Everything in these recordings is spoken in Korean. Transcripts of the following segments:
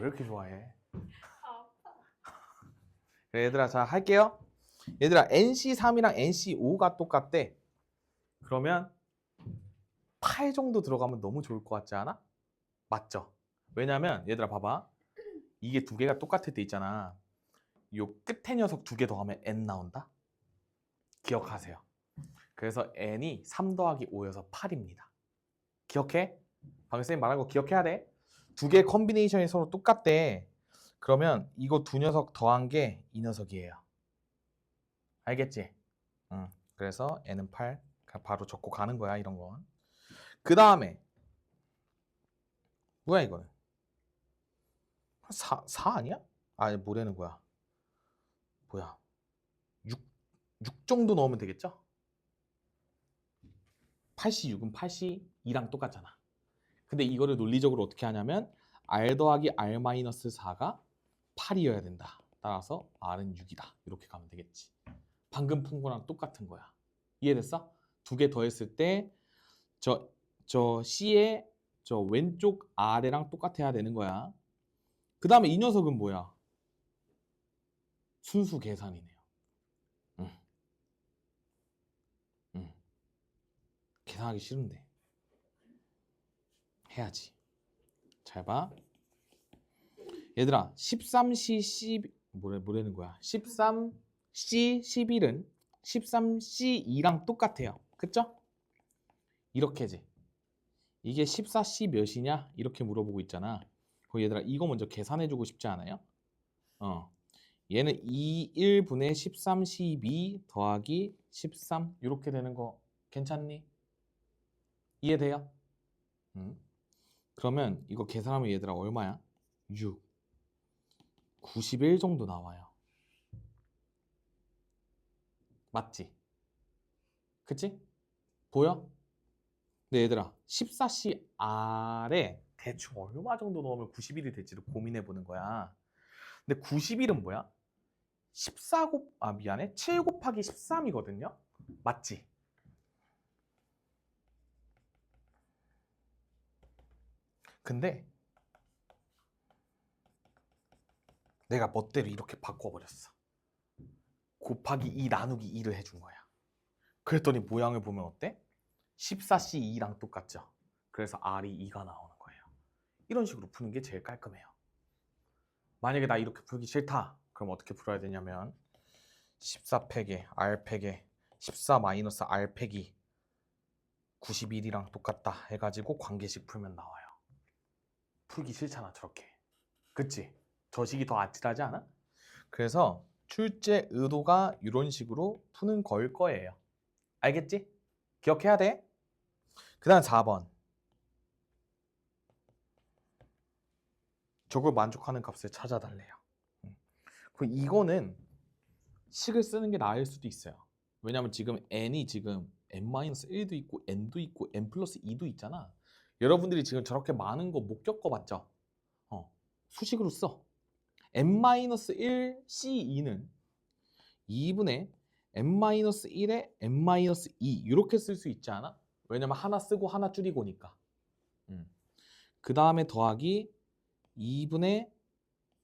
왜 이렇게 좋아해? 아파. 그래, 얘들아, 자, 할게요. 얘들아, NC3이랑 NC5가 똑같대. 그러면 8 정도 들어가면 너무 좋을 것 같지 않아? 맞죠? 왜냐면, 얘들아, 봐봐. 이게 두 개가 똑같을 때 있잖아. 요 끝에 녀석 두 개 더하면 N 나온다? 기억하세요. 그래서 N이 3 더하기 5여서 8입니다. 기억해? 방금 쌤이 말한 거 기억해야 돼. 두 개의 컨비네이션이 서로 똑같대. 그러면 이거 두 녀석 더한 게 이 녀석이에요. 알겠지? 응. 그래서 N은 8. 바로 적고 가는 거야, 이런 건. 그 다음에 뭐야 이거는? 4 아니야? 아니, 뭐라는 거야? 뭐야? 6 정도 넣으면 되겠죠? 86은 82랑 똑같잖아. 근데 이거를 논리적으로 어떻게 하냐면 R 더하기 R-4가 8이어야 된다. 따라서 R은 6이다. 이렇게 가면 되겠지. 방금 푼 거랑 똑같은 거야. 이해됐어? 두 개 더했을 때 저 C의 저 왼쪽 아래랑 똑같아야 되는 거야. 그 다음에 이 녀석은 뭐야? 순수 계산이네요. 응. 응. 계산하기 싫은데. 해야지. 잘 봐. 얘들아, 13C, 뭐라는 거야? 13C, 11은 13C2랑 똑같아요. 그쵸? 이렇게지. 이게 14C 몇이냐? 이렇게 물어보고 있잖아. 그럼 얘들아, 이거 먼저 계산해주고 싶지 않아요? 얘는 21분의 13C2 더하기 13 이렇게 되는 거 괜찮니? 이해돼요? 그러면 이거 계산하면 얘들아 얼마야? 6, 91 정도 나와요. 맞지? 그치? 보여? 근데 얘들아 14C R에 대충 얼마 정도 넣으면 91이 될지를 고민해 보는 거야. 근데 91은 뭐야? 7 곱하기 13이거든요? 맞지? 근데 내가 멋대로 이렇게 바꿔버렸어. 곱하기 2 나누기 2를 해준 거야. 그랬더니 모양을 보면 어때? 14C2랑 똑같죠? 그래서 R이 2가 나오는 거예요. 이런 식으로 푸는 게 제일 깔끔해요. 만약에 나 이렇게 풀기 싫다. 그럼 어떻게 풀어야 되냐면 14 팩에 R 팩에 14 마이너스 R 팩이 91이랑 똑같다 해가지고 관계식 풀면 나와요. 풀기 싫잖아 저렇게. 그치? 저식이 더 아찔하지 않아? 그래서 출제 의도가 이런 식으로 푸는 걸 거예요. 알겠지? 기억해야 돼. 그 다음 4번. 저걸 만족하는 값을 찾아달래요. 그럼 이거는 식을 쓰는 게 나을 수도 있어요. 왜냐면 지금 n이 지금 n-1도 있고 n도 있고 n 플러스 2도 있잖아. 여러분들이 지금 저렇게 많은 거 못 겪어봤죠? 수식으로 써. n-1 C2는 2분의 n-1에 n-2 이렇게 쓸 수 있지 않아? 왜냐면 하나 쓰고 하나 줄이고니까. 그 다음에 더하기 2분의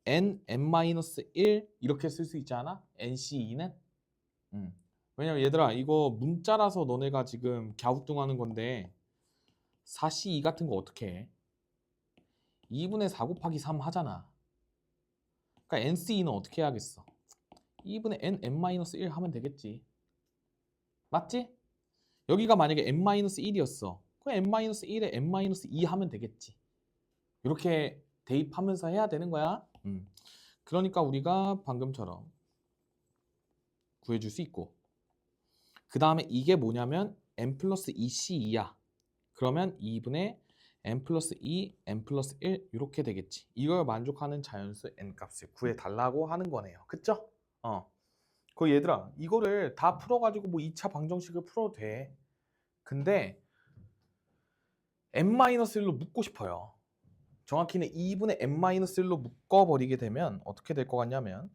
n-1 이렇게 쓸 수 있지 않아? nc2는? 왜냐면 얘들아 이거 문자라서 너네가 지금 갸우뚱하는 건데 4c2 같은 거 어떻게 해? 2분의 4 곱하기 3 하잖아. 그러니까 nc2는 어떻게 해야겠어? 2분의 n-1 하면 되겠지. 맞지? 여기가 만약에 n-1이었어. 그럼 n-1에 n-2 하면 되겠지. 이렇게 대입하면서 해야 되는 거야. 그러니까 우리가 방금처럼 구해줄 수 있고 그 다음에 이게 뭐냐면 n 플러스 2c2야. 그러면 2분의 n 플러스 2, n 플러스 1 이렇게 되겠지. 이걸 만족하는 자연수 n 값을 구해달라고 하는 거네요. 그쵸? 그 얘들아 이거를 다 풀어가지고 뭐 2차 방정식을 풀어도 돼. 근데 n-1로 묶고 싶어요. 정확히는 2분의 n-1로 묶어버리게 되면 어떻게 될 것 같냐면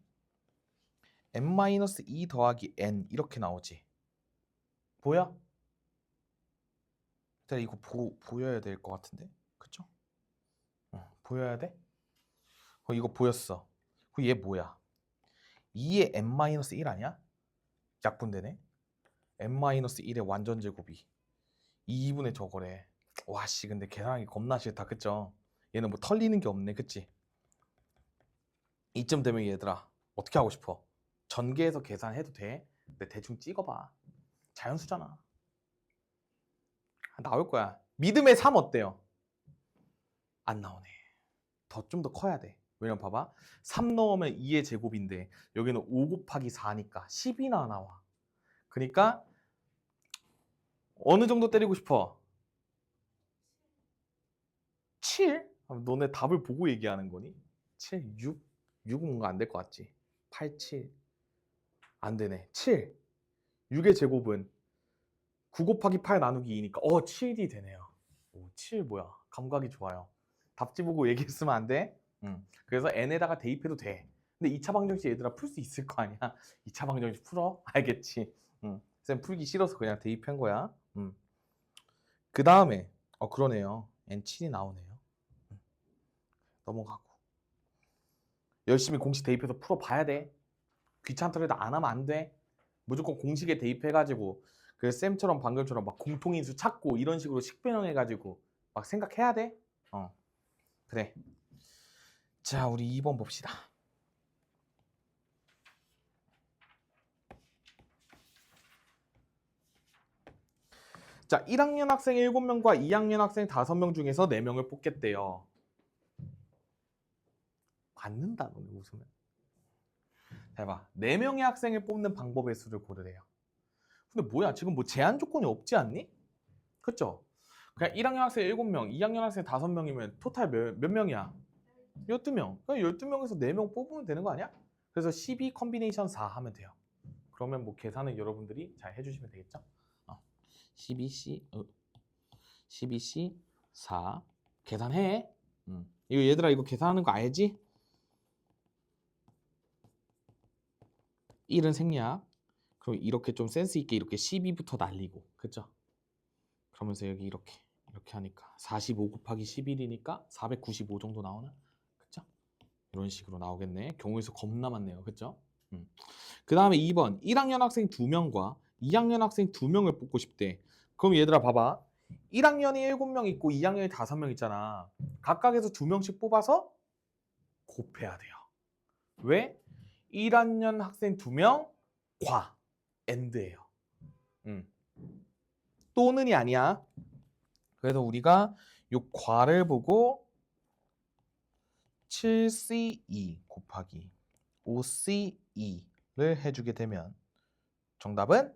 n-2 더하기 n 이렇게 나오지. 보여? 이거 보여야 될 것 같은데 그쵸? 보여야 돼? 이거 보였어. 얘 뭐야? 2의 n-1 아니야? 약분되네. n-1의 완전 제곱이 2분의 저거래. 와씨 근데 계산하기 겁나 싫다 그쵸? 얘는 뭐 털리는 게 없네 그치? 이쯤 되면 얘들아 어떻게 하고 싶어? 전개해서 계산해도 돼? 근데 대충 찍어봐. 자연수잖아. 나올 거야. 믿음의 3 어때요? 안 나오네. 좀 더 커야 돼. 왜냐면 봐봐. 3 넣으면 2의 제곱인데 여기는 5 곱하기 4니까 10이나 나와. 그러니까 어느 정도 때리고 싶어? 7? 너네 답을 보고 얘기하는 거니? 7, 6? 6은 뭔가 안 될 것 같지? 8, 7. 안 되네. 7. 6의 제곱은 9 곱하기 8 나누기 2니까 7이 되네요. 7 뭐야? 감각이 좋아요. 답지 보고 얘기했으면 안 돼? 그래서 n에다가 대입해도 돼. 근데 2차 방정식 얘들아 풀 수 있을 거 아니야? 2차 방정식 풀어? 알겠지? 쌤 풀기 싫어서 그냥 대입한 거야. 그 다음에 그러네요. n7이 나오네요. 넘어가고. 열심히 공식 대입해서 풀어봐야 돼. 귀찮더라도 안 하면 안 돼. 무조건 공식에 대입해가지고 그 쌤처럼 방금처럼 막 공통인수 찾고 이런 식으로 식변형해가지고 막 생각해야 돼. 그래. 자, 우리 2번 봅시다. 자, 1학년 학생 7명과 2학년 학생 5명 중에서 4명을 뽑겠대요. 받는다, 너네 웃으면. 잘 봐. 4명의 학생을 뽑는 방법의 수를 고르래요. 근데 뭐야, 지금 뭐 제한 조건이 없지 않니? 그쵸? 그냥 1학년 학생 7명, 2학년 학생 5명이면 토탈 몇 명이야? 12명. 그냥 12명에서 4명 뽑으면 되는 거 아니야? 그래서 12 컨비네이션 4 하면 돼요. 그러면 뭐 계산은 여러분들이 잘 해주시면 되겠죠? 12C 4 계산해. 이거 얘들아 이거 계산하는 거 알지? 1은 생략. 그럼 이렇게 좀 센스 있게 이렇게 12부터 날리고, 그죠? 그러면서 여기 이렇게 하니까 45 곱하기 11이니까 495 정도 나오나? 그죠? 이런 식으로 나오겠네. 경우에서 겁나 많네요. 그죠? 그 다음에 2번 1학년 학생 2명과 2학년 학생 2명을 뽑고 싶대. 그럼 얘들아 봐봐. 1학년이 7명 있고 2학년이 5명 있잖아. 각각에서 2명씩 뽑아서 곱해야 돼요. 왜? 1학년 학생 2명 과 and예요. 또는이 아니야. 그래서 우리가 이 과를 보고 7C2 곱하기 5C2를 해주게 되면 정답은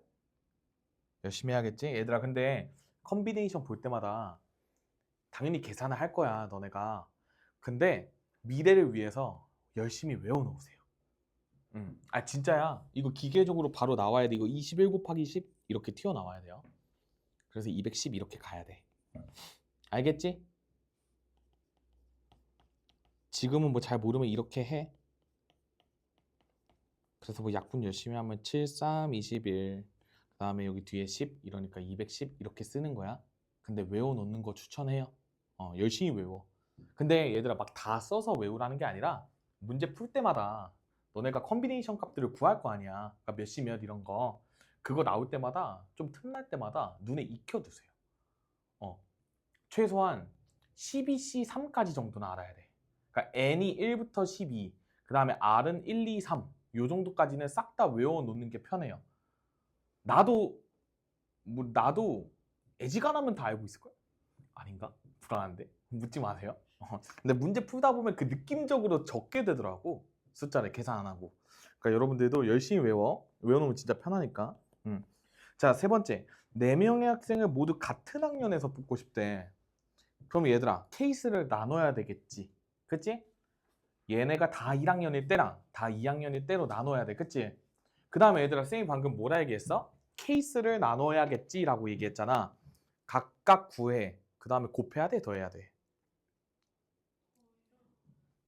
열심히 해야겠지? 얘들아 근데 컨비네이션 볼 때마다 당연히 계산을 할 거야 너네가. 근데 미래를 위해서 열심히 외워놓으세요. 진짜야. 이거 기계적으로 바로 나와야 돼. 이거 21 곱하기 10 이렇게 튀어나와야 돼요. 그래서 210 이렇게 가야 돼. 알겠지? 지금은 뭐 잘 모르면 이렇게 해. 그래서 뭐 약분 열심히 하면 7, 3, 21 그 다음에 여기 뒤에 10 이러니까 210 이렇게 쓰는 거야. 근데 외워놓는 거 추천해요. 열심히 외워. 근데 얘들아 막 다 써서 외우라는 게 아니라 문제 풀 때마다 너네가 컨비네이션 값들을 구할 거 아니야. 그러니까 몇 시 몇 이런 거. 그거 나올 때마다 좀 틈날 때마다 눈에 익혀두세요. 최소한 12C 3까지 정도는 알아야 돼. 그러니까 N이 1부터 12, 그 다음에 R은 1, 2, 3 요 정도까지는 싹 다 외워놓는 게 편해요. 나도 애지간하면 다 알고 있을걸? 아닌가? 불안한데? 묻지 마세요. 근데 문제 풀다 보면 그 느낌적으로 적게 되더라고. 숫자를 계산 안 하고. 그러니까 여러분들도 열심히 외워놓으면 진짜 편하니까. 자, 세 번째. 4명의 학생을 모두 같은 학년에서 뽑고 싶대. 그럼 얘들아, 케이스를 나눠야 되겠지. 그치? 얘네가 다 1학년일 때랑 다 2학년일 때로 나눠야 돼. 그치? 그 다음에 얘들아, 쌤이 방금 뭐라 얘기했어? 케이스를 나눠야겠지 라고 얘기했잖아. 각각 구해. 그 다음에 곱해야 돼? 더해야 돼?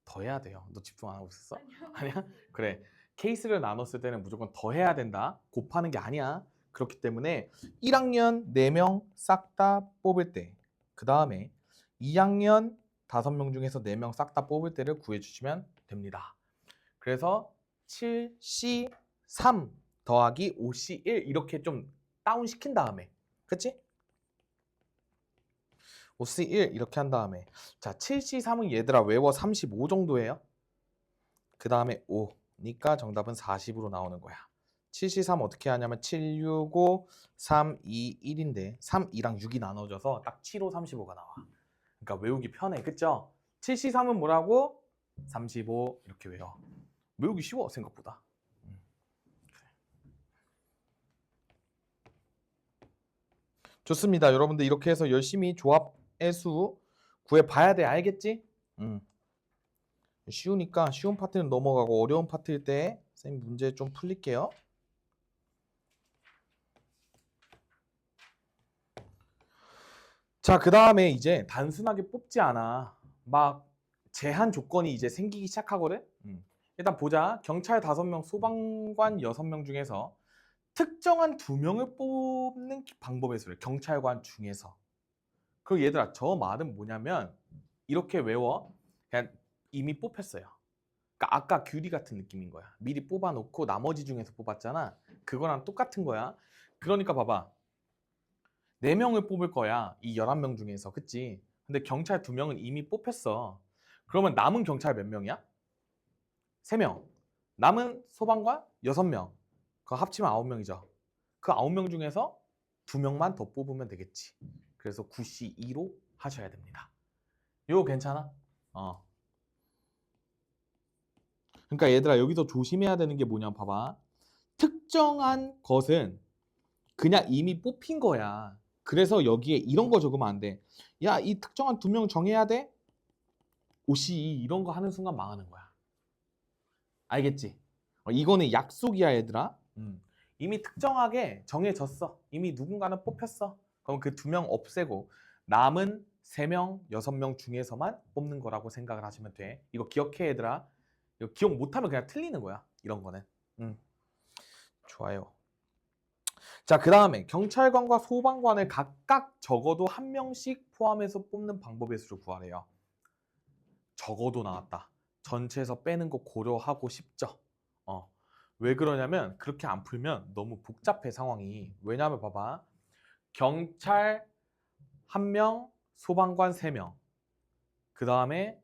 더해야 돼요. 너 집중 안 하고 있었어? 아니야? 그래. 케이스를 나눴을 때는 무조건 더해야 된다. 곱하는 게 아니야. 그렇기 때문에 1학년 4명 싹 다 뽑을 때, 그 다음에 2학년 5명 중에서 4명 싹 다 뽑을 때를 구해주시면 됩니다. 그래서 7C3 더하기 5C1 이렇게 좀 다운시킨 다음에, 그치? 5C1 이렇게 한 다음에, 자 7C3은 얘들아 외워 35 정도예요. 그 다음에 5니까 정답은 40으로 나오는 거야. 7C3 어떻게 하냐면 7, 6, 5, 3, 2, 1인데 3, 2랑 6이 나눠져서 딱 7, 5, 35가 나와. 그러니까 외우기 편해, 그쵸? 7C3은 뭐라고? 35 이렇게 외워. 외우기 쉬워 생각보다. 좋습니다. 여러분들 이렇게 해서 열심히 조합의 수 구해봐야 돼. 알겠지? 쉬우니까 쉬운 파트는 넘어가고 어려운 파트일 때 선생님 문제 좀 풀릴게요. 자, 그 다음에 이제 단순하게 뽑지 않아. 막 제한 조건이 이제 생기기 시작하거든? 일단 보자. 경찰 5명, 소방관 6명 중에서 특정한 2명을 뽑는 방법의 수를 경찰관 중에서. 그리고 얘들아, 저 말은 뭐냐면 이렇게 외워. 그냥 이미 뽑혔어요. 그러니까 아까 규리 같은 느낌인 거야. 미리 뽑아놓고 나머지 중에서 뽑았잖아. 그거랑 똑같은 거야. 그러니까 봐봐. 4명을 뽑을 거야. 이 11명 중에서. 그치? 근데 경찰 2명은 이미 뽑혔어. 그러면 남은 경찰 몇 명이야? 3명. 남은 소방관 6명. 그거 합치면 9명이죠. 그 9명 중에서 2명만 더 뽑으면 되겠지. 그래서 9C2로 하셔야 됩니다. 이거 괜찮아? 그러니까 얘들아 여기서 조심해야 되는 게 뭐냐 봐봐. 특정한 것은 그냥 이미 뽑힌 거야. 그래서 여기에 이런 거 적으면 안 돼. 야, 이 특정한 2명 정해야 돼? 오씨 이런 거 하는 순간 망하는 거야. 알겠지? 이거는 약속이야 얘들아. 이미 특정하게 정해졌어. 이미 누군가는 뽑혔어. 그럼 그 2명 없애고 남은 3명, 6명 중에서만 뽑는 거라고 생각을 하시면 돼. 이거 기억해 얘들아. 이거 기억 못하면 그냥 틀리는 거야. 이런 거는. 좋아요. 자, 그 다음에 경찰관과 소방관을 각각 적어도 1명씩 포함해서 뽑는 방법의 수를 구하래요. 적어도 나왔다. 전체에서 빼는 거 고려하고 싶죠. 왜 그러냐면 그렇게 안 풀면 너무 복잡해 상황이. 왜냐면 봐봐. 경찰 1명, 소방관 3명. 그 다음에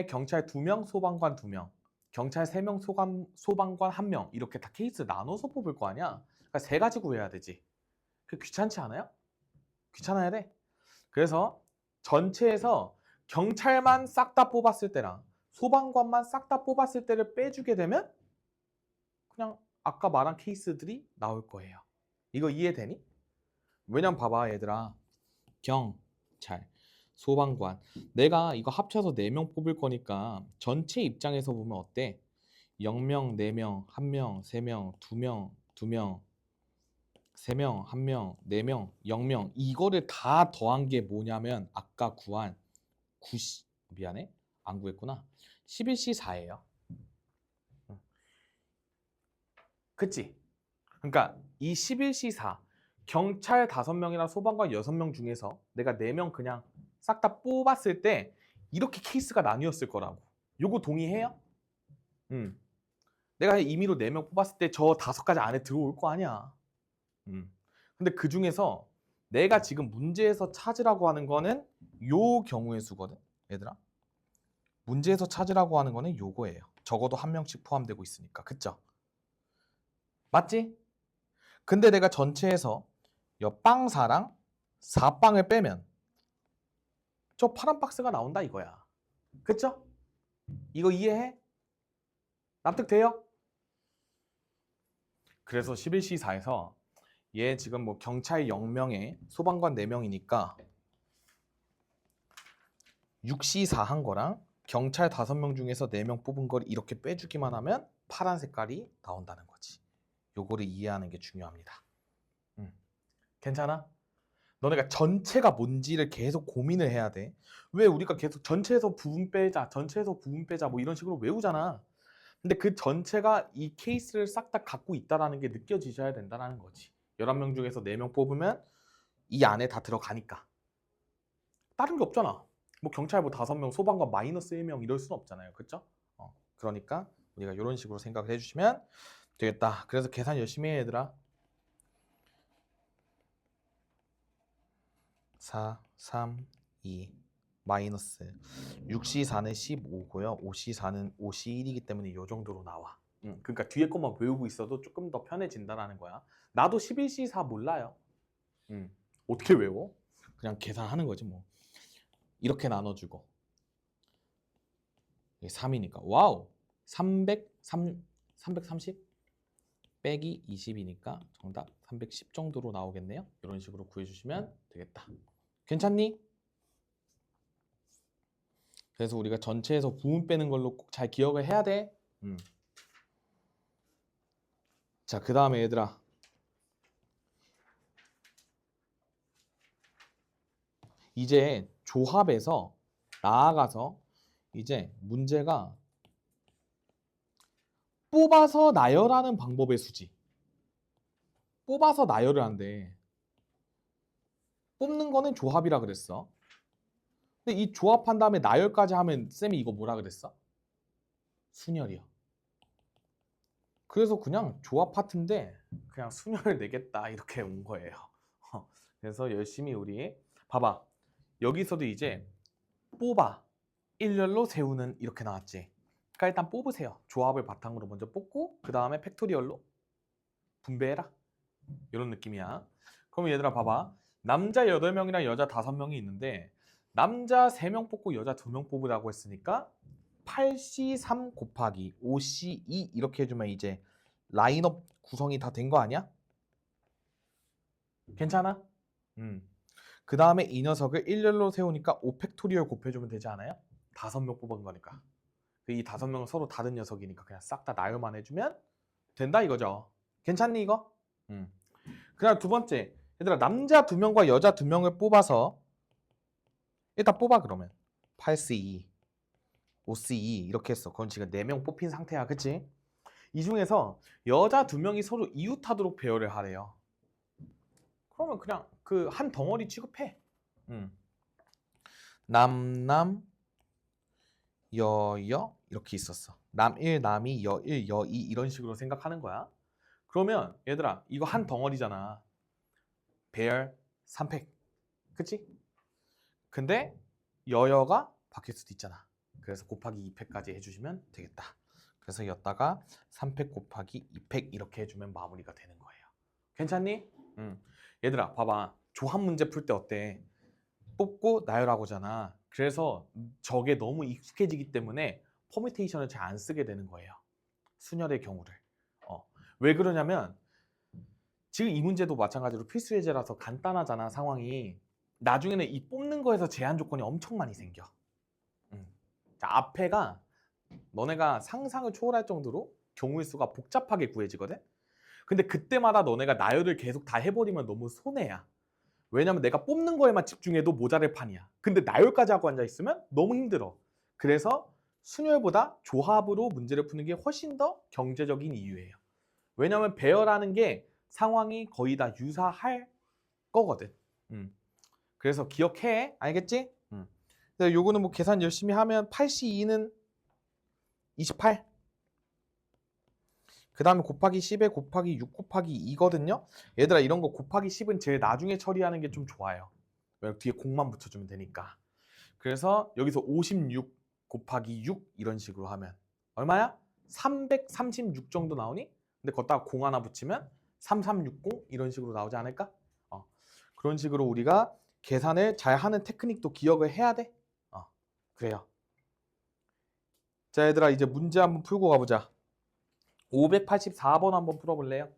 경찰 2명, 소방관 2명. 경찰 3명, 소방관 1명. 이렇게 다 케이스 나눠서 뽑을 거 아니야. 그러니까 3가지 구해야 되지. 그 귀찮지 않아요? 귀찮아야 돼. 그래서 전체에서 경찰만 싹 다 뽑았을 때랑 소방관만 싹 다 뽑았을 때를 빼주게 되면 그냥 아까 말한 케이스들이 나올 거예요. 이거 이해되니? 왜냐면 봐봐 얘들아. 경찰, 소방관. 내가 이거 합쳐서 4명 뽑을 거니까 전체 입장에서 보면 어때? 0명, 4명, 1명, 3명, 2명, 2명, 3명, 1명, 4명, 0명. 이거를 다 더한 게 뭐냐면 아까 구한 9C, 미안해. 안 구했구나. 11C4예요. 그치? 그러니까 이 11C4 경찰 5명이랑 소방관 6명 중에서 내가 4명 그냥 싹 다 뽑았을 때 이렇게 케이스가 나뉘었을 거라고. 요거 동의해요? 내가 임의로 4명 뽑았을 때 저 5가지 안에 들어올 거 아니야. 근데 그 중에서 내가 지금 문제에서 찾으라고 하는 거는 요 경우의 수거든. 얘들아. 문제에서 찾으라고 하는 거는 요거예요. 적어도 1명씩 포함되고 있으니까. 그쵸? 맞지? 근데 내가 전체에서 빵 4랑 4빵을 빼면 저 파란 박스가 나온다 이거야. 그쵸? 이거 이해해? 납득돼요? 그래서 11C4에서 얘 지금 뭐 경찰 0명에 소방관 4명이니까 6C4 한 거랑 경찰 5명 중에서 4명 뽑은 걸 이렇게 빼주기만 하면 파란 색깔이 나온다는 거지. 요거를 이해하는 게 중요합니다. 괜찮아? 너네가 전체가 뭔지를 계속 고민을 해야 돼. 왜 우리가 계속 전체에서 부분 빼자, 전체에서 부분 빼자 뭐 이런 식으로 외우잖아. 근데 그 전체가 이 케이스를 싹 다 갖고 있다는 게 느껴지셔야 된다는 거지. 11명 중에서 4명 뽑으면 이 안에 다 들어가니까. 다른 게 없잖아. 뭐 경찰 뭐 5명, 소방관 마이너스 1명 이럴 수는 없잖아요. 그쵸? 그러니까 우리가 이런 식으로 생각을 해주시면 되겠다. 그래서 계산 열심히 해 얘들아. 4, 3, 2 마이너스 6C4는 15고요. 5C4는 5C1이기 때문에 이 정도로 나와. 그러니까 뒤에 것만 외우고 있어도 조금 더 편해진다라는 거야. 나도 11C4 몰라요. 어떻게 외워? 그냥 계산하는 거지 뭐. 이렇게 나눠주고 3이니까 와우 330 빼기 20이니까 정답 310 정도로 나오겠네요. 이런 식으로 구해주시면 되겠다. 괜찮니? 그래서 우리가 전체에서 부분 빼는 걸로 꼭 잘 기억을 해야 돼. 자, 그 다음에 얘들아 이제 조합에서 나아가서 이제 문제가 뽑아서 나열하는 방법의 수지. 뽑아서 나열을 한대. 뽑는 거는 조합이라 그랬어. 근데 이 조합한 다음에 나열까지 하면 쌤이 이거 뭐라 그랬어? 순열이요. 그래서 그냥 조합 파트인데 그냥 순열 내겠다 이렇게 온 거예요. 그래서 열심히 우리 봐봐. 여기서도 이제 뽑아 일렬로 세우는 이렇게 나왔지. 그러니까 일단 뽑으세요. 조합을 바탕으로 먼저 뽑고 그 다음에 팩토리얼로 분배해라. 이런 느낌이야. 그럼 얘들아 봐봐. 남자 8명이랑 여자 5명이 있는데 남자 3명 뽑고 여자 2명 뽑으라고 했으니까 8C3 곱하기 5C2 이렇게 해주면 이제 라인업 구성이 다 된 거 아니야? 괜찮아? 그 다음에 이 녀석을 일렬로 세우니까 5팩토리얼 곱해주면 되지 않아요? 5명 뽑은 거니까. 이 5명은 서로 다른 녀석이니까 그냥 싹 다 나열만 해주면 된다 이거죠. 괜찮니 이거? 그 다음 두 번째. 얘들아 남자 2명과 여자 2명을 뽑아서 일단 뽑아 그러면 8C2 5C2 이렇게 했어. 그건 지금 4명 뽑힌 상태야. 그치? 이 중에서 여자 2명이 서로 이웃하도록 배열을 하래요. 그러면 그냥 그 한 덩어리 취급해. 남남 여여 이렇게 있었어. 남1 남이 여1 여2 이런 식으로 생각하는 거야. 그러면 얘들아 이거 한 덩어리잖아. 배열 3팩. 그치? 근데 여여가 바뀔 수도 있잖아. 그래서 곱하기 2팩까지 해주시면 되겠다. 그래서 여다가 3팩 곱하기 2팩 이렇게 해주면 마무리가 되는 거예요. 괜찮니? 얘들아 봐봐. 조합 문제 풀 때 어때? 뽑고 나열하고잖아. 그래서 저게 너무 익숙해지기 때문에 퍼뮤테이션을 잘 안 쓰게 되는 거예요. 순열의 경우를. 왜 그러냐면 지금 이 문제도 마찬가지로 필수 예제라서 간단하잖아 상황이. 나중에는 이 뽑는 거에서 제한 조건이 엄청 많이 생겨. 자, 앞에가 너네가 상상을 초월할 정도로 경우의 수가 복잡하게 구해지거든. 근데 그때마다 너네가 나열을 계속 다 해버리면 너무 손해야. 왜냐면 내가 뽑는 거에만 집중해도 모자랄 판이야. 근데 나열까지 하고 앉아있으면 너무 힘들어. 그래서 순열보다 조합으로 문제를 푸는 게 훨씬 더 경제적인 이유예요. 왜냐면 배열하는 게 상황이 거의 다 유사할 거거든. 그래서 기억해. 알겠지? 요거는 뭐 계산 열심히 하면 8C2는 28. 그 다음에 곱하기 10에 곱하기 6 곱하기 2거든요. 얘들아 이런 거 곱하기 10은 제일 나중에 처리하는 게 좀 좋아요. 뒤에 공만 붙여주면 되니까. 그래서 여기서 56 곱하기 6 이런 식으로 하면 얼마야? 336 정도 나오니? 근데 거기다가 공 하나 붙이면 3360 이런 식으로 나오지 않을까? 그런 식으로 우리가 계산을 잘 하는 테크닉도 기억을 해야 돼. 그래요. 자 얘들아 이제 문제 한번 풀고 가보자. 584번 한번 풀어볼래요?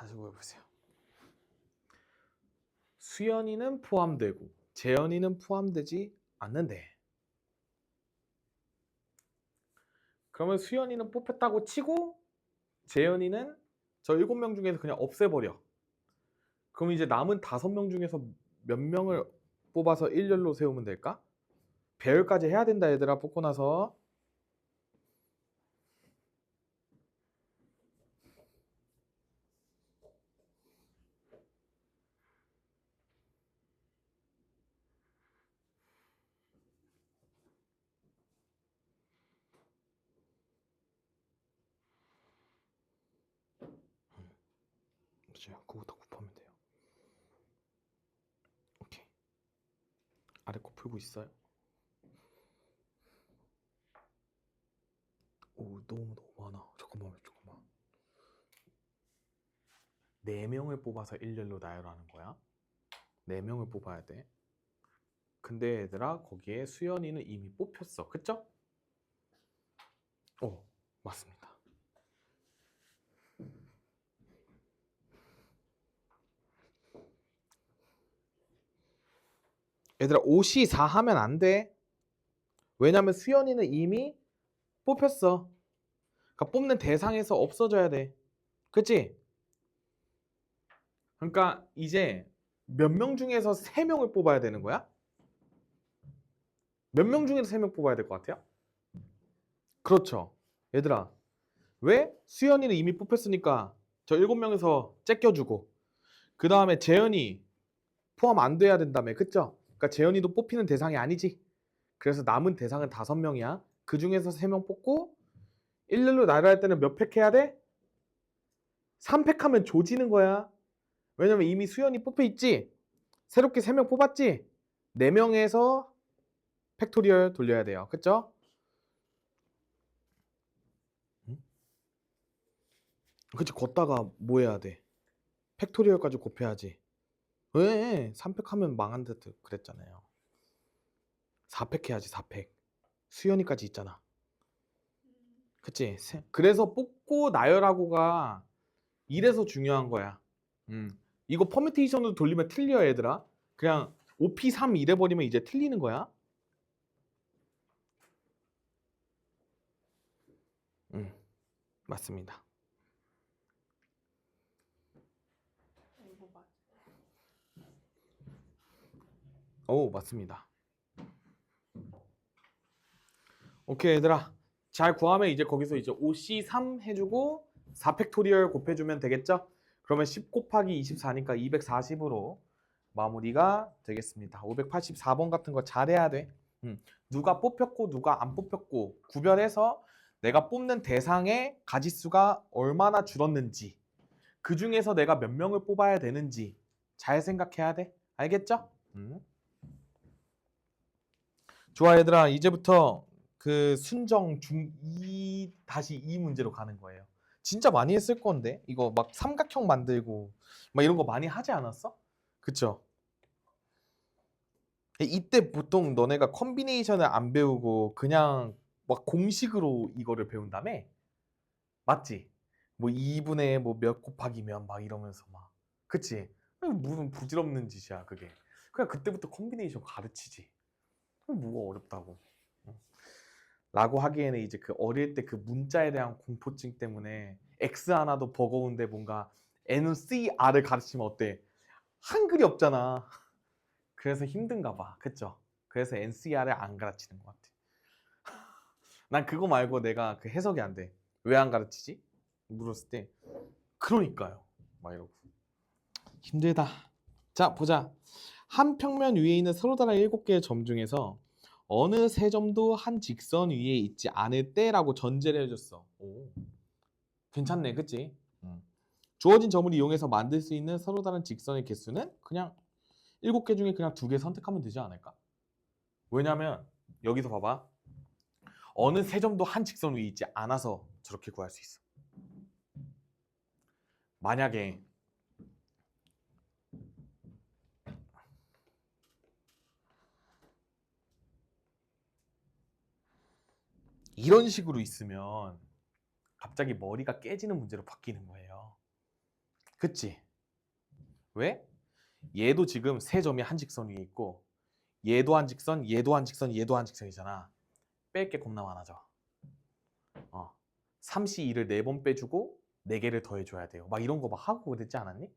다시 보여보세요. 수연이는 포함되고 재현이는 포함되지 않는데, 그러면 수연이는 뽑혔다고 치고 재현이는 저 7명 중에서 그냥 없애버려. 그럼 이제 남은 5명 중에서 몇 명을 뽑아서 일렬로 세우면 될까? 배열까지 해야 된다 얘들아. 뽑고 나서 그거부터 곱하면 돼요. 오케이. 아래 거 풀고 있어요? 오, 너무 많아. 잠깐만. 4명을 뽑아서 일렬로 나열하는 거야. 4명을 뽑아야 돼. 근데 얘들아, 거기에 수연이는 이미 뽑혔어. 그쵸? 맞습니다. 얘들아, 5C4 하면 안 돼. 왜냐면 수연이는 이미 뽑혔어. 그러니까 뽑는 대상에서 없어져야 돼. 그치? 그러니까 이제 몇 명 중에서 3명을 뽑아야 되는 거야? 몇 명 중에서 3명 뽑아야 될 것 같아요? 그렇죠. 얘들아, 왜? 수연이는 이미 뽑혔으니까 저 7명에서 째껴주고, 그 다음에 재현이 포함 안 돼야 된다며. 그쵸? 그러니까 재현이도 뽑히는 대상이 아니지. 그래서 남은 대상은 5명이야. 그 중에서 3명 뽑고 일렬로 나열할 때는 몇 팩 해야 돼? 3팩 하면 조지는 거야. 왜냐면 이미 수연이 뽑혀 있지. 새롭게 3명 뽑았지. 4명에서 팩토리얼 돌려야 돼요. 그쵸? 그치, 걷다가 뭐 해야 돼? 팩토리얼까지 곱해야지. 왜? 3팩 하면 망한 듯 그랬잖아요. 4팩 해야지. 4팩. 수연이까지 있잖아. 그치? 그래서 뽑고 나열하고가 이래서 중요한 거야. 이거 퍼뮤테이션으로 돌리면 틀려 얘들아. 그냥 OP3 이래버리면 이제 틀리는 거야. 맞습니다. 맞습니다. 오케이 얘들아, 잘 구하면 이제 거기서 이제 OC3 해주고 4팩토리얼 곱해주면 되겠죠? 그러면 10 곱하기 24니까 240으로 마무리가 되겠습니다. 584번 같은 거 잘해야 돼. 누가 뽑혔고 누가 안 뽑혔고 구별해서 내가 뽑는 대상의 가지수가 얼마나 줄었는지, 그 중에서 내가 몇 명을 뽑아야 되는지 잘 생각해야 돼. 알겠죠? 좋아 얘들아, 이제부터 그 순정 중2 다시 2 문제로 가는 거예요. 진짜 많이 했을 건데 이거 막 삼각형 만들고 막 이런 거 많이 하지 않았어? 그쵸? 이때 보통 너네가 컨비네이션을 안 배우고 그냥 막 공식으로 이거를 배운다며? 맞지? 뭐 2분의 뭐 몇 곱하기면 막 이러면서 막, 그치? 무슨 부질없는 짓이야 그게. 그냥 그때부터 컨비네이션 가르치지. 뭐가 어렵다고. 라고 하기에는 이제 그 어릴 때 그 문자에 대한 공포증 때문에 X 하나도 버거운데 뭔가 NCR을 가르치면 어때? 한글이 없잖아. 그래서 힘든가 봐. 그쵸? 그래서 NCR을 안 가르치는 것 같아. 난 그거 말고 내가 그 해석이 안 돼. 왜 안 가르치지? 물었을 때 그러니까요. 막 이러고. 힘들다. 자, 보자. 한 평면 위에 있는 서로 다른 7개의 점 중에서 어느 세 점도 한 직선 위에 있지 않을 때라고 전제를 해줬어. 오, 괜찮네, 그치? 주어진 점을 이용해서 만들 수 있는 서로 다른 직선의 개수는 그냥 7개 중에 그냥 2개 선택하면 되지 않을까? 왜냐면 여기서 봐봐. 어느 세 점도 한 직선 위에 있지 않아서 저렇게 구할 수 있어. 만약에 이런 식으로 있으면 갑자기 머리가 깨지는 문제로 바뀌는 거예요. 그치? 왜? 얘도 지금 세 점이 한 직선 위에 있고 얘도 한 직선, 얘도 한 직선, 얘도 한 직선이잖아. 뺄 게 겁나 많아져. 3C2를 4번 빼주고 4개를 더해줘야 돼요. 막 이런 거 막 하고 그랬지 않았니?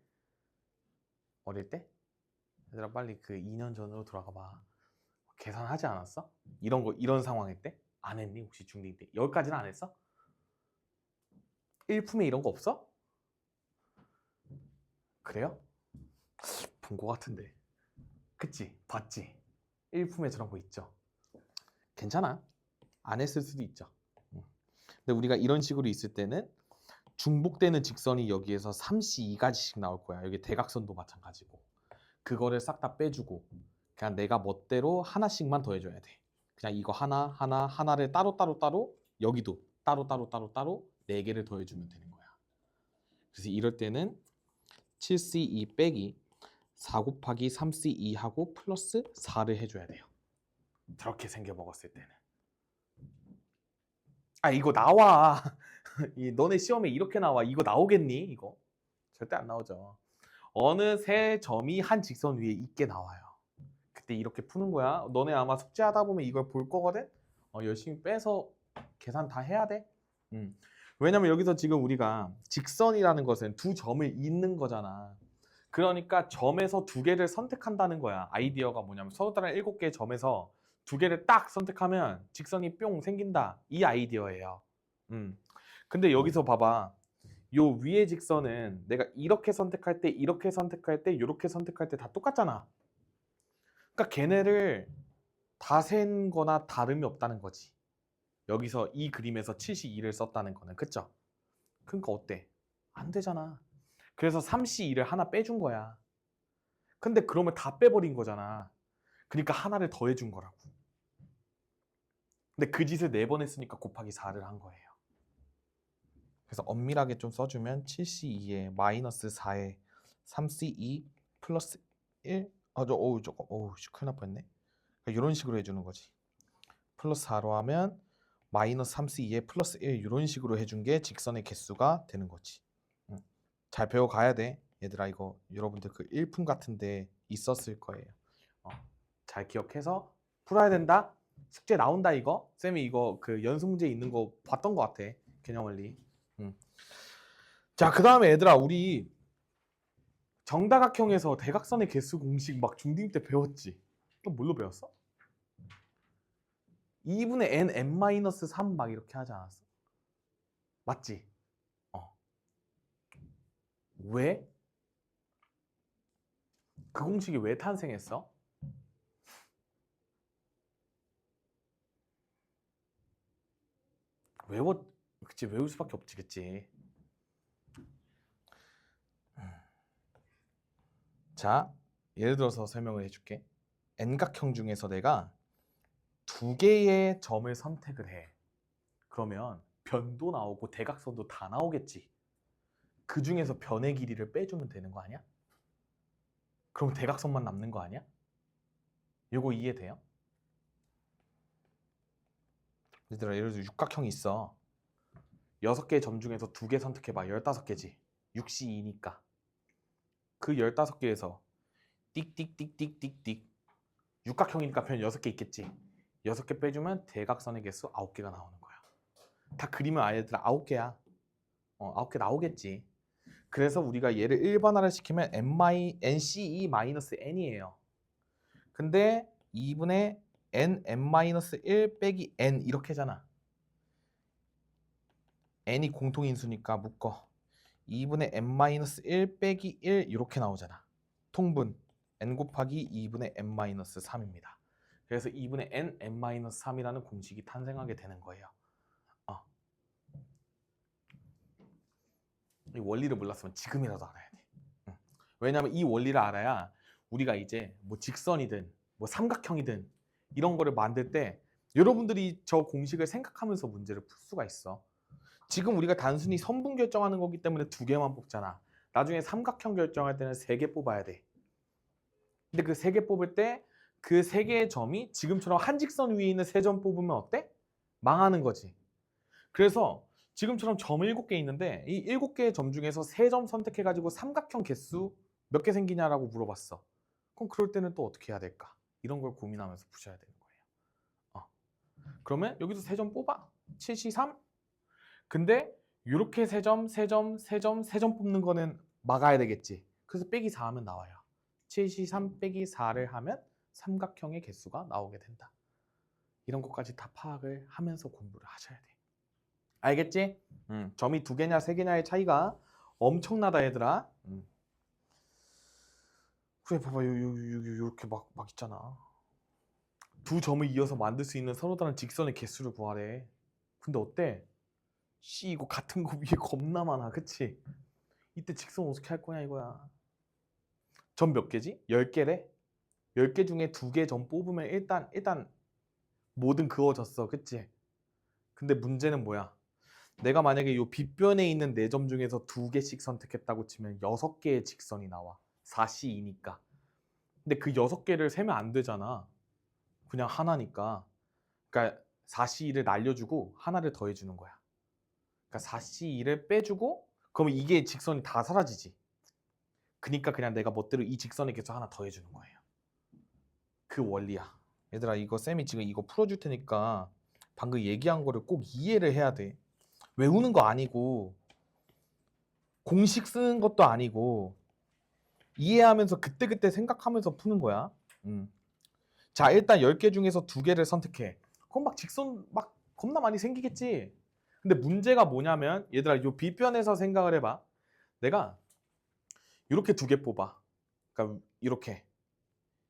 어릴 때? 얘들아 빨리 그 2년 전으로 돌아가 봐. 계산하지 않았어? 이런 거 이런 상황일 때? 안 했니? 혹시 중2 때? 여기까지는 안 했어? 1품에 이런 거 없어? 그래요? 본 거 같은데. 그치? 봤지? 1품에 저런 거 있죠? 괜찮아. 안 했을 수도 있죠. 근데 우리가 이런 식으로 있을 때는 중복되는 직선이 여기에서 3C2가지씩 나올 거야. 여기 대각선도 마찬가지고. 그거를 싹 다 빼주고 그냥 내가 멋대로 하나씩만 더해줘야 돼. 그냥 이거 하나를 따로 여기도 따로 4개를 더해주면 되는 거야. 그래서 이럴 때는 7C2 빼기 4 곱하기 3C2하고 플러스 4를 해줘야 돼요. 저렇게 생겨 먹었을 때는. 아 이거 나와. 너네 시험에 이렇게 나와. 이거 나오겠니? 이거 절대 안 나오죠. 어느 세 점이 한 직선 위에 있게 나와요. 그때 이렇게 푸는 거야. 너네 아마 숙제하다 보면 이걸 볼 거거든. 열심히 빼서 계산 다 해야 돼. 왜냐면 여기서 지금 우리가 직선이라는 것은 두 점을 잇는 거잖아. 그러니까 점에서 2개를 선택한다는 거야. 아이디어가 뭐냐면 서로 다른 7개의 점에서 2개를 딱 선택하면 직선이 뿅 생긴다. 이 아이디어예요. 근데 여기서 봐봐. 요 위의 직선은 내가 이렇게 선택할 때, 이렇게 선택할 때, 이렇게 선택할 때 다 똑같잖아. 그러니까 걔네를 다 센 거나 다름이 없다는 거지. 여기서 이 그림에서 72를 썼다는 거는. 그쵸? 그러니까 어때? 안 되잖아. 그래서 3C2를 하나 빼준 거야. 근데 그러면 다 빼버린 거잖아. 그러니까 하나를 더해준 거라고. 근데 그 짓을 4번 했으니까 곱하기 4를 한 거예요. 그래서 엄밀하게 좀 써주면 7C2에 마이너스 4에 3C2 플러스 1 큰일 날 뻔했네. 그러니까 이런 식으로 해주는 거지. 플러스 4로 하면 마이너스 3C2에 플러스 1 이런 식으로 해준 게 직선의 개수가 되는 거지. 잘 배워가야 돼. 얘들아 이거 여러분들 그 1품 같은데 있었을 거예요. 잘 기억해서 풀어야 된다. 숙제 나온다 이거. 쌤이 이거 그 연습문제 있는 거 봤던 것 같아. 개념원리. 자, 그 다음에 얘들아 우리 정다각형에서 대각선의 개수 공식 막 중2 때 배웠지? 또 뭘로 배웠어? 2분의 n-3 막 이렇게 하지 않았어? 맞지? 왜? 그 공식이 왜 탄생했어? 그치, 외울 수밖에 없지, 그치? 자, 예를 들어서 설명을 해줄게. n각형 중에서 내가 2개의 점을 선택을 해. 그러면 변도 나오고 대각선도 다 나오겠지. 그 중에서 변의 길이를 빼주면 되는 거 아니야? 그럼 대각선만 남는 거 아니야? 이거 이해돼요? 얘들아 예를 들어 육각형이 있어. 6개의 점 중에서 2개 선택해봐. 15개지. 6C2니까. 그 15개에서 띡띡띡띡띡띡 육각형이니까 변 6개 있겠지. 6개 빼주면 대각선의 개수 9개가 나오는 거야. 다 그리면 아이들아 9개야. 9개 나오겠지. 그래서 우리가 얘를 일반화를 시키면 NCE-N이에요. 근데 2분의 n-1 빼기 n 이렇게 하잖아. n이 공통인수니까 묶어. 2분의 n-1 빼기 1 이렇게 나오잖아. 통분 n 곱하기 2분의 n-3입니다. 그래서 2분의 n-3이라는 공식이 탄생하게 되는 거예요. 이 원리를 몰랐으면 지금이라도 알아야 돼. 왜냐하면 이 원리를 알아야 우리가 이제 뭐 직선이든 뭐 삼각형이든 이런 거를 만들 때 여러분들이 저 공식을 생각하면서 문제를 풀 수가 있어. 지금 우리가 단순히 선분 결정하는 거기 때문에 2개만 뽑잖아. 나중에 삼각형 결정할 때는 3개 뽑아야 돼. 근데 그 3개 뽑을 때 그 3개의 점이 지금처럼 한 직선 위에 있는 3점 뽑으면 어때? 망하는 거지. 그래서 지금처럼 점 7개 있는데 이 7개의 점 중에서 3점 선택해가지고 삼각형 개수 몇 개 생기냐라고 물어봤어. 그럼 그럴 때는 또 어떻게 해야 될까? 이런 걸 고민하면서 푸셔야 되는 거예요. 그러면 여기서 3점 뽑아. 7C3. 근데 이렇게 3점, 3점, 3점, 3점 뽑는 거는 막아야 되겠지. 그래서 빼기 4 하면 나와요. 7C3 빼기 4를 하면 삼각형의 개수가 나오게 된다. 이런 것까지 다 파악을 하면서 공부를 하셔야 돼. 알겠지? 점이 2개냐 3개냐의 차이가 엄청나다 얘들아. 그래 봐봐 요렇게 막 있잖아. 두 점을 이어서 만들 수 있는 서로 다른 직선의 개수를 구하래. 근데 어때? 씨 이거 같은 거 위에 겁나 많아. 그치? 이때 직선 어떻게 할 거냐 이거야. 점 몇 개지? 10개래? 10개 중에 2개 점 뽑으면 일단 뭐든 그어졌어. 그치? 근데 문제는 뭐야? 내가 만약에 요 빗변에 있는 4점 중에서 2개씩 선택했다고 치면 6개의 직선이 나와. 4C2니까. 근데 그 6개를 세면 안 되잖아. 그냥 하나니까. 그러니까 4C2를 날려주고 하나를 더해주는 거야. 그러니까 4C2를 빼주고 그러면 이게 직선이 다 사라지지. 그러니까 그냥 내가 멋대로 이 직선에 계속 하나 더해주는 거예요. 그 원리야. 얘들아 이거 쌤이 지금 이거 풀어줄 테니까 방금 얘기한 거를 꼭 이해를 해야 돼. 외우는 거 아니고 공식 쓰는 것도 아니고 이해하면서 그때그때 생각하면서 푸는 거야. 자 일단 10개 중에서 2개를 선택해. 그럼 막 직선 막 겁나 많이 생기겠지. 근데 문제가 뭐냐면 얘들아 요 빗변에서 생각을 해봐. 내가 이렇게 2개 뽑아. 그러니까 이렇게.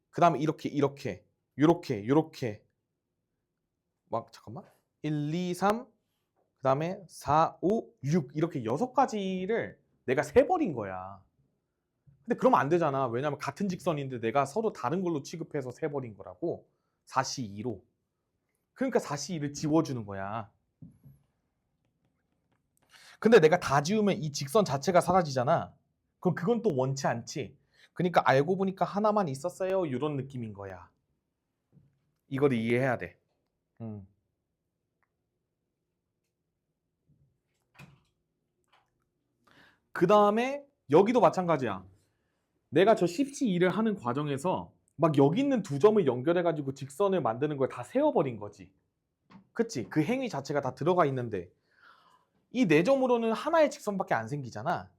그 다음에 이렇게 막 잠깐만 1, 2, 3 그 다음에 4, 5, 6 이렇게 6가지를 내가 세버린 거야. 근데 그러면 안 되잖아. 왜냐면 같은 직선인데 내가 서로 다른 걸로 취급해서 세버린 거라고. 4C2로. 그러니까 4C2를 지워주는 거야. 근데 내가 다 지우면 이 직선 자체가 사라지잖아. 그럼 그건 또 원치 않지. 그러니까 알고 보니까 하나만 있었어요. 이런 느낌인 거야. 이걸 이해해야 돼. 그 다음에 여기도 마찬가지야. 내가 저 10C2를 하는 과정에서 막 여기 있는 2점을 연결해가지고 직선을 만드는 걸 다 세워버린 거지. 그치? 그 행위 자체가 다 들어가 있는데 이 4점으로는 하나의 직선밖에 안 생기잖아.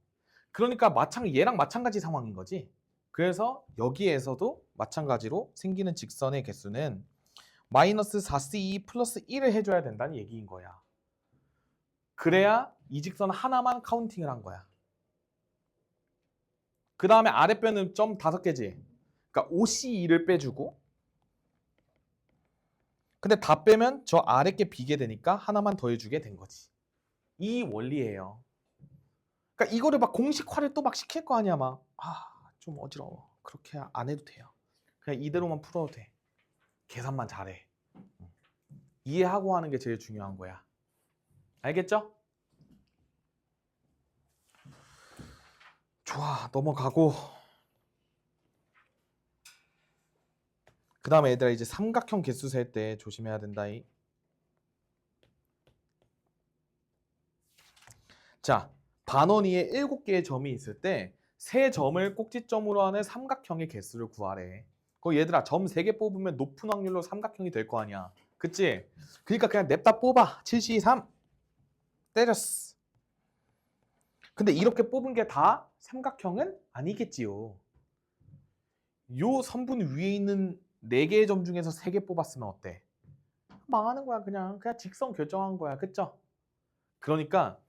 그러니까 얘랑 마찬가지 상황인 거지. 그래서 여기에서도 마찬가지로 생기는 직선의 개수는 마이너스 4C2 플러스 1을 해줘야 된다는 얘기인 거야. 그래야 이 직선 하나만 카운팅을 한 거야. 그 다음에 아랫변은 점 5개지. 그러니까 5C2를 빼주고 근데 다 빼면 저 아래 게 비게 되니까 하나만 더해주게 된 거지. 이 원리예요. 그러니까 이거를 막 공식화를 또 막 시킬 거 아니야 막. 좀 어지러워. 그렇게 안 해도 돼요. 그냥 이대로만 풀어도 돼. 계산만 잘해. 이해하고 하는 게 제일 중요한 거야. 알겠죠? 좋아, 넘어가고. 그 다음에 얘들아 이제 삼각형 개수 셀 때 조심해야 된다. 자, 반원위에 7개의 점이 있을 때 세 점을 꼭지점으로 하는 삼각형의 개수를 구하래. 얘들아 점 3개 뽑으면 높은 확률로 삼각형이 될 거 아니야. 그치? 그러니까 그냥 냅다 뽑아. 7C3 때렸어. 근데 이렇게 뽑은 게 다 삼각형은 아니겠지요. 요 선분 위에 있는 4개의 점 중에서 3개 뽑았으면 어때? 망하는 거야. 그냥 직선 결정한 거야. 그쵸? 그러니까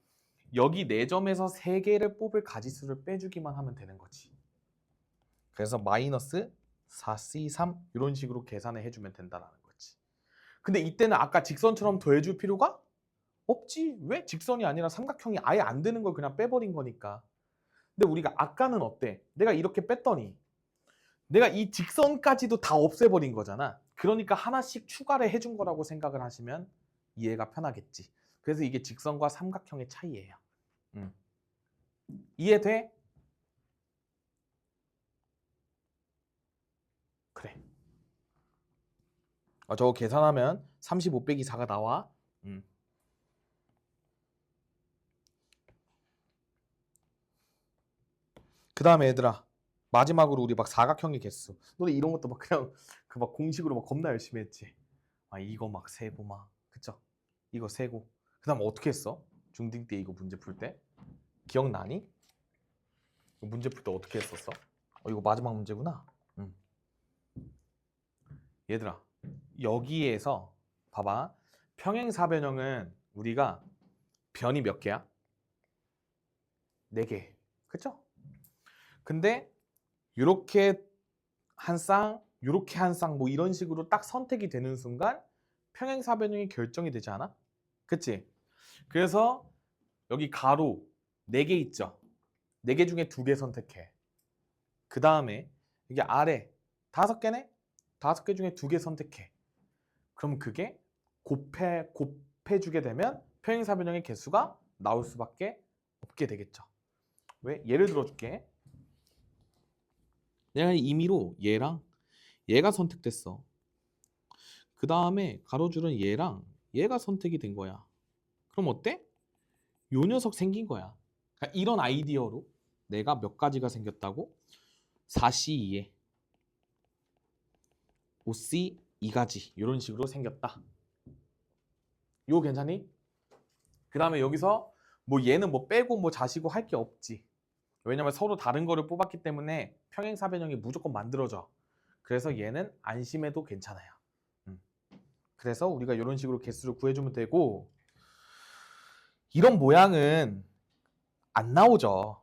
여기 4점에서 3개를 뽑을 가지수를 빼주기만 하면 되는 거지. 그래서 마이너스 4C3 이런 식으로 계산을 해주면 된다는 거지. 근데 이때는 아까 직선처럼 더해줄 필요가 없지. 왜? 직선이 아니라 삼각형이 아예 안 되는 걸 그냥 빼버린 거니까. 근데 우리가 아까는 어때? 내가 이렇게 뺐더니 내가 이 직선까지도 다 없애버린 거잖아. 그러니까 하나씩 추가를 해준 거라고 생각을 하시면 이해가 편하겠지. 그래서 이게 직선과 삼각형의 차이예요. 이해돼? 그래. 저거 계산하면 35 빼기 4가 나와. 다음에 얘들아 마지막으로 우리 막 사각형의 개수. 너네 이런 것도 막 그냥 그 막 공식으로 막 겁나 열심히 했지. 아 이거 막 세고 막 그쵸? 이거 세고. 그 다음 어떻게 했어? 중딩 때 이거 문제 풀 때? 기억나니? 문제 풀 때 어떻게 했었어? 이거 마지막 문제구나. 얘들아 여기에서 봐봐. 평행사변형은 우리가 변이 몇 개야? 4개. 그쵸? 근데 요렇게 한 쌍, 요렇게 한 쌍 뭐 이런 식으로 딱 선택이 되는 순간 평행사변형이 결정이 되지 않아? 그치? 그래서 여기 가로 4개 있죠? 4개 중에 2개 선택해. 그 다음에 여기 아래 5개네? 5개 중에 2개 선택해. 그럼 그게 곱해주게 되면 평행사변형의 개수가 나올 수밖에 없게 되겠죠. 왜? 예를 들어줄게. 내가 임의로 얘랑 얘가 선택됐어. 그 다음에 가로줄은 얘랑 얘가 선택이 된 거야. 그럼 어때? 요 녀석 생긴 거야. 그러니까 이런 아이디어로 내가 몇 가지가 생겼다고? 4C2에 5C 2가지 이런 식으로 생겼다. 이거 괜찮니? 그 다음에 여기서 뭐 얘는 뭐 빼고 뭐 자시고 할 게 없지. 왜냐면 서로 다른 거를 뽑았기 때문에 평행사변형이 무조건 만들어져. 그래서 얘는 안심해도 괜찮아요. 그래서 우리가 이런 식으로 개수를 구해주면 되고, 이런 모양은 안 나오죠.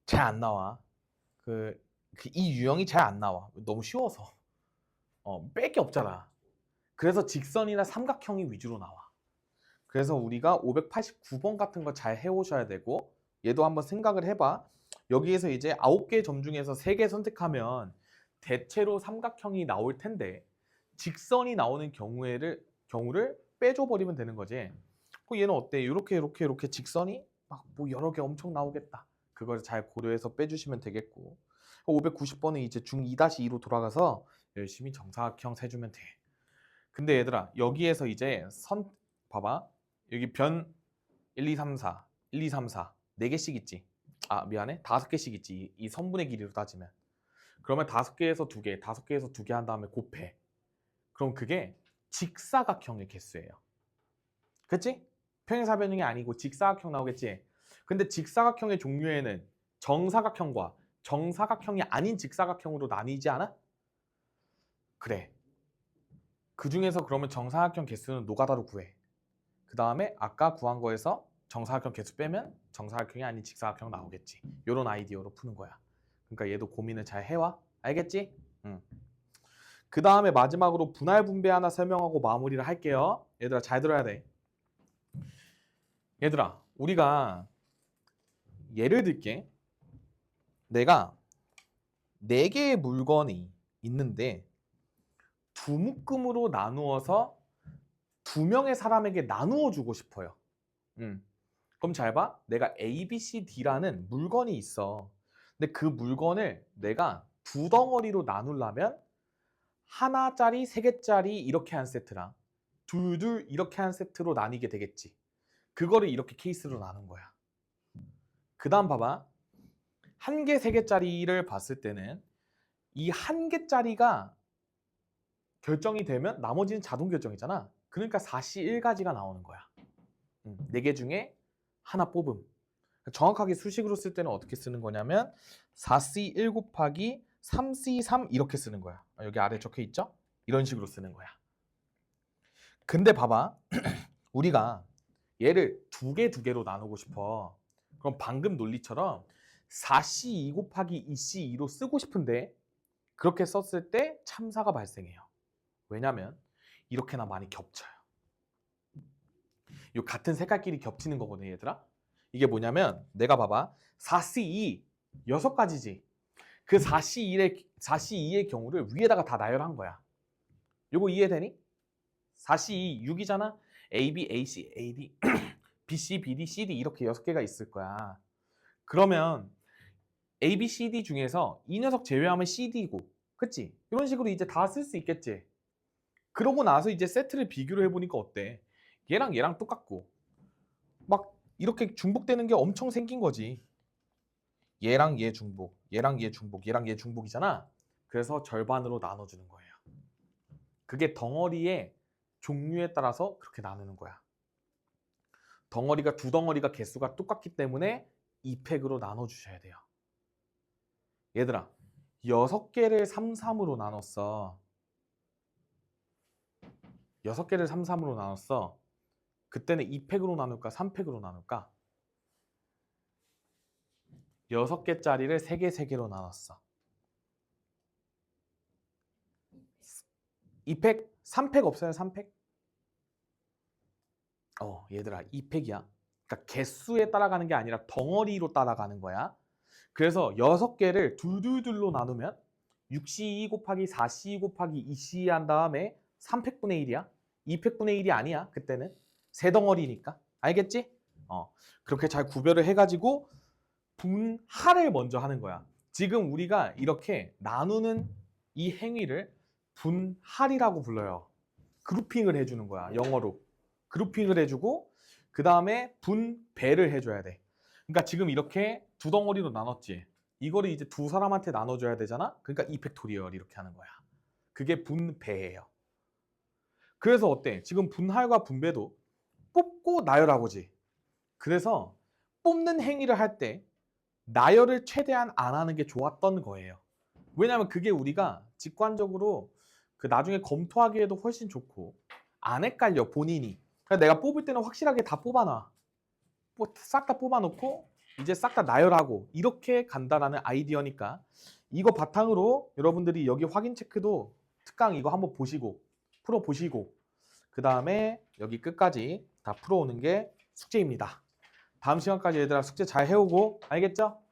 잘 안 나와. 이 유형이 잘 안 나와. 너무 쉬워서. 뺄 게 없잖아. 그래서 직선이나 삼각형이 위주로 나와. 그래서 우리가 589번 같은 거 잘 해오셔야 되고, 얘도 한번 생각을 해봐. 여기에서 이제 9개의 점 중에서 3개 선택하면 대체로 삼각형이 나올 텐데, 직선이 나오는 경우를 빼줘버리면 되는 거지. 얘는 어때? 이렇게 직선이 막 뭐 여러 개 엄청 나오겠다. 그걸 잘 고려해서 빼주시면 되겠고, 590번은 이제 중2-2로 돌아가서 열심히 정사각형 세주면 돼. 근데 얘들아 여기에서 이제 봐봐. 여기 변 1, 2, 3, 4, 1, 2, 3, 4 4개씩 있지. 아 미안해 5개씩 있지. 이 선분의 길이로 따지면. 그러면 5개에서 2개, 5개에서 2개 한 다음에 곱해. 그럼 그게 직사각형의 개수예요. 그치? 평행사변형이 아니고 직사각형 나오겠지. 근데 직사각형의 종류에는 정사각형과 정사각형이 아닌 직사각형으로 나뉘지 않아? 그래. 그 중에서 그러면 정사각형 개수는 노가다로 구해. 그 다음에 아까 구한 거에서 정사각형 개수 빼면 정사각형이 아닌 직사각형 나오겠지. 이런 아이디어로 푸는 거야. 그러니까 얘도 고민을 잘 해와. 알겠지? 응. 그 다음에 마지막으로 분할 분배 하나 설명하고 마무리를 할게요. 얘들아 잘 들어야 돼. 얘들아 우리가 예를 들게. 내가 4개의 물건이 있는데 두 묶음으로 나누어서 2명의 사람에게 나누어 주고 싶어요. 그럼 잘 봐. 내가 A, B, C, D라는 물건이 있어. 근데 그 물건을 내가 2덩어리로 나누려면 하나짜리, 3개짜리 이렇게 한 세트랑 둘 이렇게 한 세트로 나뉘게 되겠지. 그거를 이렇게 케이스로 나눈 거야. 그 다음 봐봐. 1개, 3개짜리를 봤을 때는 이 1개짜리가 결정이 되면 나머지는 자동 결정이잖아. 그러니까 4C 1가지가 나오는 거야. 4개 중에 하나 뽑음. 정확하게 수식으로 쓸 때는 어떻게 쓰는 거냐면 4C 1 곱하기 3C 3 이렇게 쓰는 거야. 여기 아래 적혀 있죠? 이런 식으로 쓰는 거야. 근데 봐봐. 우리가 얘를 2개로 나누고 싶어. 그럼 방금 논리처럼 4C 2 곱하기 2C 2로 쓰고 싶은데 그렇게 썼을 때 참사가 발생해요. 왜냐면 이렇게나 많이 겹쳐요. 이 같은 색깔끼리 겹치는 거거든 얘들아. 이게 뭐냐면 내가 봐봐. 4C2 6가지지. 그 4C2의 경우를 위에다가 다 나열한 거야. 요거 이해되니? 4C2 6이잖아. AB, AC, AD, BC, BD, CD 이렇게 6개가 있을 거야. 그러면 A, B, C, D 중에서 이 녀석 제외하면 CD고 그치? 이런 식으로 이제 다 쓸 수 있겠지. 그러고 나서 이제 세트를 비교를 해보니까 어때? 얘랑 얘랑 똑같고 막 이렇게 중복되는 게 엄청 생긴 거지. 얘랑 얘 중복, 얘랑 얘 중복, 얘랑 얘 중복이잖아. 그래서 절반으로 나눠주는 거예요. 그게 덩어리의 종류에 따라서 그렇게 나누는 거야. 덩어리가 두 덩어리가 개수가 똑같기 때문에 2팩으로 나눠주셔야 돼요. 얘들아, 6개를 3, 3으로 나눴어. 6개를 3, 3으로 나눴어. 그때는 2팩으로 나눌까? 3팩으로 나눌까? 6개짜리를 3개, 3개로 나눴어. 2팩? 3팩 없어요? 3팩? 얘들아, 2팩이야. 그러니까 개수에 따라가는 게 아니라 덩어리로 따라가는 거야. 그래서 6개를 둘둘둘로 나누면 6C2 곱하기 4C2 곱하기 2C2 한 다음에 3팩분의 1이야. 2팩분의 1이 아니야. 그때는 세 덩어리니까. 알겠지? 그렇게 잘 구별을 해가지고 분할을 먼저 하는 거야. 지금 우리가 이렇게 나누는 이 행위를 분할이라고 불러요. 그룹핑을 해주는 거야. 영어로. 그룹핑을 해주고 그 다음에 분배를 해줘야 돼. 그러니까 지금 이렇게 두 덩어리로 나눴지. 이거를 이제 두 사람한테 나눠줘야 되잖아. 그러니까 이펙토리얼 이렇게 하는 거야. 그게 분배예요. 그래서 어때? 지금 분할과 분배도 뽑고 나열하고지. 그래서 뽑는 행위를 할 때 나열을 최대한 안 하는 게 좋았던 거예요. 왜냐하면 그게 우리가 직관적으로 그 나중에 검토하기에도 훨씬 좋고 안 헷갈려 본인이. 그러니까 내가 뽑을 때는 확실하게 다 뽑아놔. 싹 다 뽑아놓고 이제 싹 다 나열하고 이렇게 간다라는 아이디어니까 이거 바탕으로 여러분들이 여기 확인 체크도 특강 이거 한번 보시고 풀어보시고 그 다음에 여기 끝까지 다 풀어오는 게 숙제입니다. 다음 시간까지 얘들아 숙제 잘 해오고 알겠죠?